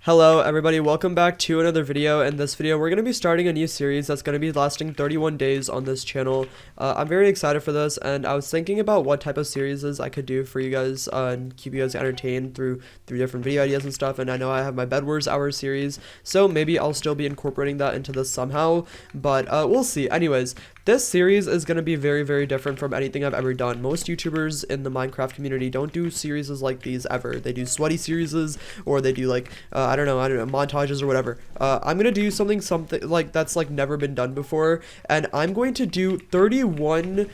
Hello everybody, welcome back to another video. In this video we're going to be starting a new series that's going to be lasting 31 days on this channel. I'm very excited for this, and I was thinking about what type of series I could do for you guys and keep you guys entertained through different video ideas and stuff. And I know I have my Bed Wars Hour series, so maybe I'll still be incorporating that into this somehow, but we'll see. Anyways, this series is going to be very different from anything I've ever done. Most YouTubers in the Minecraft community don't do series like these ever. They do sweaty series, or they do like I don't know, montages or whatever. I'm gonna do something like that's like never been done before, and I'm going to do 31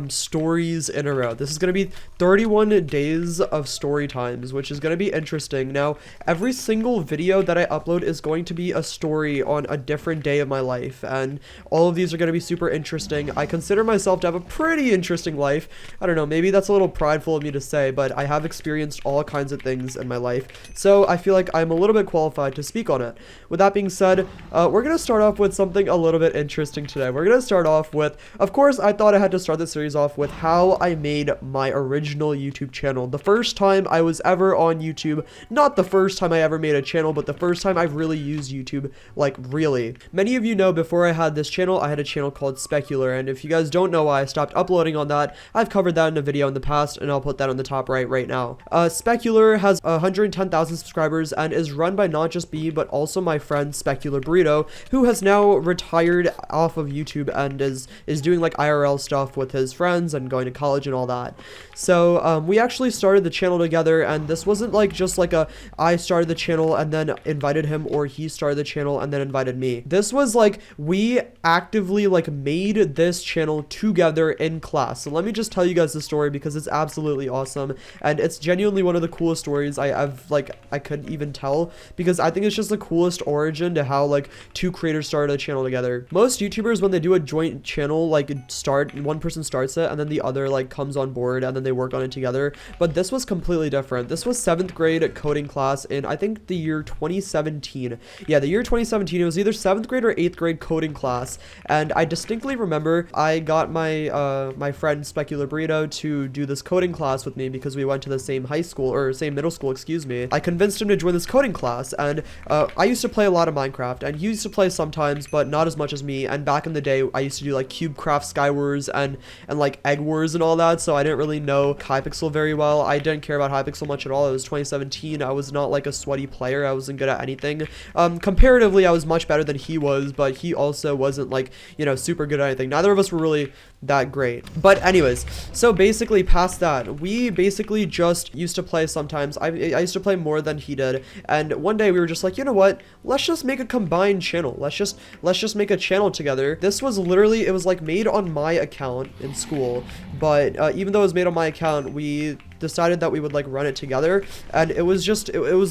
stories in a row. This is going to be 31 days of story times, which is going to be interesting. Now, every single video that I upload is going to be a story on a different day of my life, and all of these are going to be super interesting. I consider myself to have a pretty interesting life. I don't know, maybe that's a little prideful of me to say, but I have experienced all kinds of things in my life, so I feel like I'm a little bit qualified to speak on it. With that being said, we're going to start off with something a little bit interesting today. We're going to start off with, of course, I thought I had to start this series off with how I made my original YouTube channel. The first time I was ever on YouTube, not the first time I ever made a channel, but the first time I've really used YouTube, like really. Many of you know before I had this channel, I had a channel called Specular, and if you guys don't know why I stopped uploading on that, I've covered that in a video in the past, and I'll put that on the top right now. Specular has 110,000 subscribers and is run by not just me, but also my friend Specular Burrito, who has now retired off of YouTube and is doing like IRL stuff with his friends and going to college and all that. So we actually started the channel together, and this wasn't like just like I started the channel and then invited him, or he started the channel and then invited me. This was like we actively like made this channel together in class. So let me just tell you guys the story because it's absolutely awesome, and it's genuinely one of the coolest stories I could even tell, because I think it's just the coolest origin to how like two creators started a channel together. Most YouTubers, when they do a joint channel, like one person starts it and then the other like comes on board and then they work on it together, but this was completely different. This was 7th grade coding class in I think the year 2017. Yeah, the year 2017. It was either 7th grade or 8th grade coding class, and I distinctly remember I got my my friend Specular Burrito to do this coding class with me because we went to the same high school, or same middle school, excuse me. I convinced him to join this coding class, and I used to play a lot of Minecraft, and he used to play sometimes, but not as much as me. And back in the day, I used to do like CubeCraft, Skywars, and like Egg Wars and all that, so I didn't really know Hypixel very well. I didn't care about Hypixel much at all. It was 2017. I was not like a sweaty player. I wasn't good at anything. Comparatively, I was much better than he was, but he also wasn't like, you know, super good at anything. Neither of us were really that great. But anyways, so basically past that, we basically just used to play sometimes. I used to play more than he did, and one day we were just like, you know what, let's just make a combined channel. Let's just make a channel together. This was literally, it was like made on my account in school, but even though it was made on my account, we decided that we would like run it together, and it was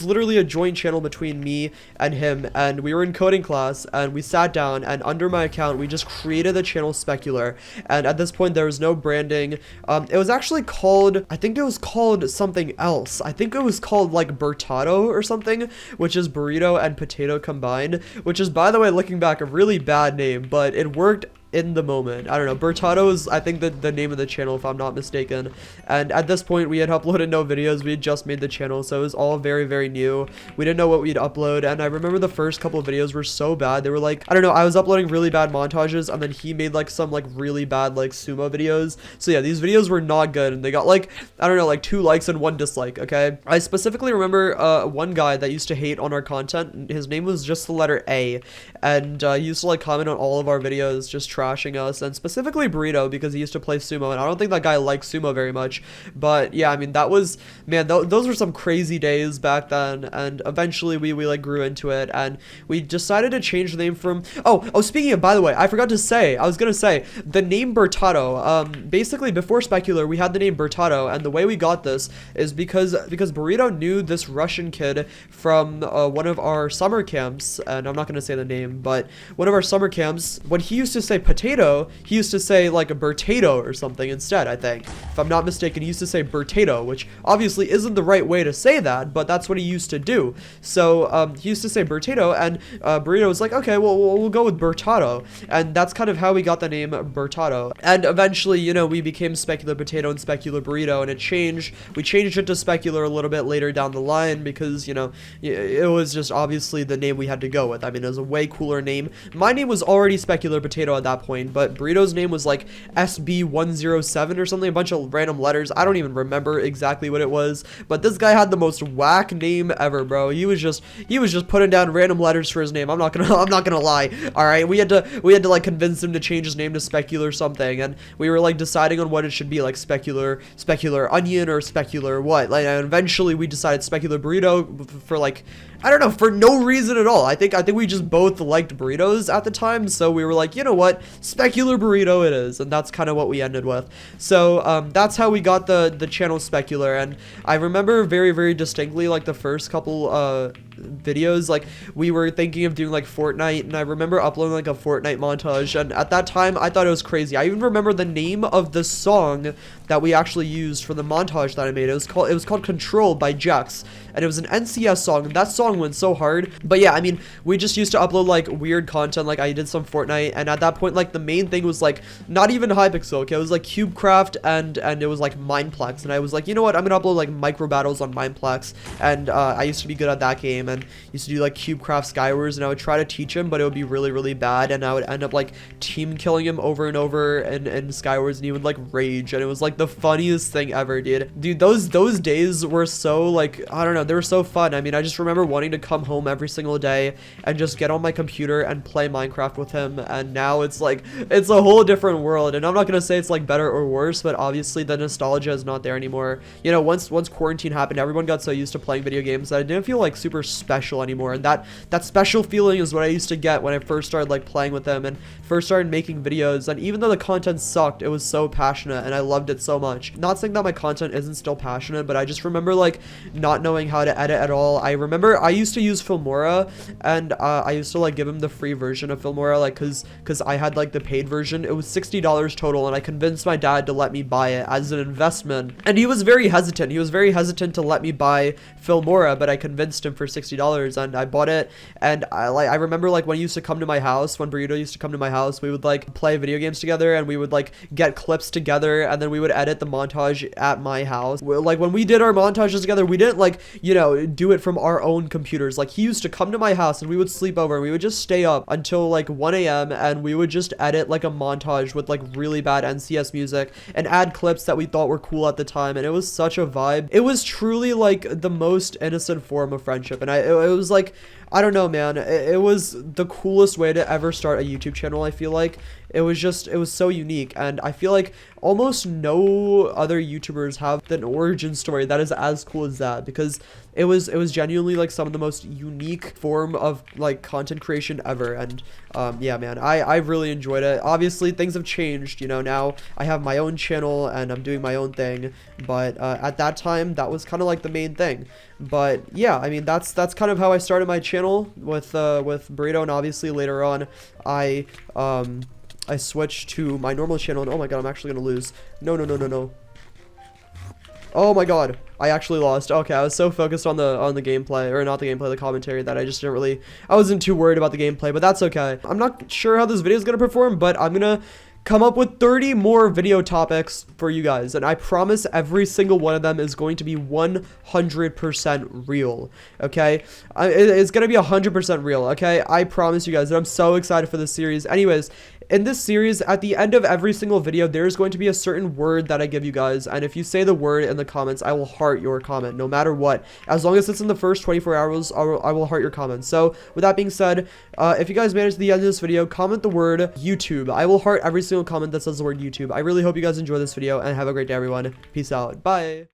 literally a joint channel between me and him, and we were in coding class, and we sat down, and under my account we just created the channel Specular. And at this point there was no branding. It was actually called, I think it was called something else. I think it was called like Burrito or something, which is burrito and potato combined, which is, by the way, looking back, a really bad name, but it worked in the moment. I don't know, Burrito is I think the name of the channel, if I'm not mistaken. And at this point we had uploaded no videos. We had just made the channel, so it was all very new. We didn't know what we'd upload, and I remember the first couple of videos were so bad. They were like, I don't know, I was uploading really bad montages, and then he made like some like really bad like sumo videos. So yeah, these videos were not good, and they got like, I don't know, like 2 likes and 1 dislike. Okay, I specifically remember one guy that used to hate on our content. His name was just the letter A, and he used to like comment on all of our videos, just trashing us, and specifically Burrito, because he used to play sumo, and I don't think that guy liked sumo very much. But yeah, I mean, that was, man, those were some crazy days back then, and eventually we like grew into it, and we decided to change the name from, oh, speaking of, by the way, I forgot to say, I was gonna say, the name Burrito, basically before Specular, we had the name Burrito, and the way we got this is because Burrito knew this Russian kid from one of our summer camps, and I'm not gonna say the name, but one of our summer camps. When he used to say potato, he used to say like a burtato or something instead, I think. If I'm not mistaken, he used to say burtato, which obviously isn't the right way to say that, but that's what he used to do. So he used to say burtato, and Burrito was like, okay, well, we'll go with Burtato. And that's kind of how we got the name Burtato. And eventually, you know, we became Specular Potato and Specular Burrito, and it changed. We changed it to Specular a little bit later down the line because, you know, it was just obviously the name we had to go with. I mean, it was a way cooler name. My name was already Specular Potato at that point, but Burrito's name was like SB107 or something, a bunch of random letters. I don't even remember exactly what it was, but this guy had the most whack name ever, bro. He was just putting down random letters for his name. I'm not gonna lie. All right, we had to like convince him to change his name to Specular something, and we were like deciding on what it should be, like specular onion or specular what. Like, and eventually we decided Specular Burrito for like, I don't know, for no reason at all. I think we just both liked burritos at the time, so we were like, you know what, Specular Burrito it is, and that's kind of what we ended with. So that's how we got the channel Specular. And I remember very, very distinctly, like the first couple videos, like we were thinking of doing like Fortnite, and I remember uploading like a Fortnite montage, and at that time I thought it was crazy. I even remember the name of the song that we actually used for the montage that I made. It was called Control by Jax, and it was an NCS song, and that song went so hard. But yeah, I mean, we just used to upload like weird content. Like I did some Fortnite, and at that point, like the main thing was like not even Hypixel, okay? It was like Cubecraft, and it was like Mineplex, and I was like, you know what, I'm gonna upload like micro battles on Mineplex, and I used to be good at that game, and used to do like Cubecraft Skywars, and I would try to teach him, but it would be really, really bad, and I would end up like team killing him over and over in Skywars, and he would like rage, and it was like the funniest thing ever, dude. Those days were so like, I don't know, they were so fun. I mean, I just remember wanting to come home every single day and just get on my computer and play Minecraft with him, and now it's like, it's a whole different world, and I'm not gonna say it's like better or worse, but obviously the nostalgia is not there anymore. You know, once quarantine happened, everyone got so used to playing video games that I didn't feel like super special anymore, and that special feeling is what I used to get when I first started like playing with him and first started making videos. And even though the content sucked, it was so passionate, and I loved it so much. Not saying that my content isn't still passionate, but I just remember like not knowing how to edit at all. I remember I used to use Filmora, and I used to like give him the free version of Filmora, like because I had like the paid version. It was $60 total, and I convinced my dad to let me buy it as an investment, and he was very hesitant. He was very hesitant to let me buy Filmora, but I convinced him for $60, and I bought it. And I remember like when he used to come to my house, when Burrito used to come to my house, we would like play video games together, and we would like get clips together, and then we would edit the montage at my house. Like when we did our montages together, we didn't like, you know, do it from our own computers. Like he used to come to my house, and we would sleep over, and we would just stay up until like 1 a.m. and we would just edit like a montage with like really bad NCS music and add clips that we thought were cool at the time, and it was such a vibe. It was truly like the most innocent form of friendship, and it was like, I don't know, man, it was the coolest way to ever start a YouTube channel. I feel like it was so unique, and I feel like almost no other YouTubers have an origin story that is as cool as that, because it was genuinely like some of the most unique form of like content creation ever. And yeah, man, I really enjoyed it. Obviously things have changed, you know, now I have my own channel and I'm doing my own thing, but at that time that was kind of like the main thing. But yeah, I mean, that's kind of how I started my channel with Burrito, and obviously later on I switched to my normal channel, and oh my god, I'm actually gonna lose. No. Oh my god, I actually lost. Okay, I was so focused on the gameplay, or not the gameplay, the commentary, that I just didn't really, I wasn't too worried about the gameplay, but that's okay. I'm not sure how this video is gonna perform, but I'm gonna come up with 30 more video topics for you guys, and I promise every single one of them is going to be 100% real, okay? It's gonna be 100% real, okay? I promise you guys, and I'm so excited for this series. Anyways, in this series, at the end of every single video, there's going to be a certain word that I give you guys, and if you say the word in the comments, I will heart your comment, no matter what. As long as it's in the first 24 hours, I will heart your comment. So, with that being said, if you guys made it to the end of this video, comment the word YouTube. I will heart every single comment that says the word YouTube. I really hope you guys enjoy this video, and have a great day, everyone. Peace out. Bye.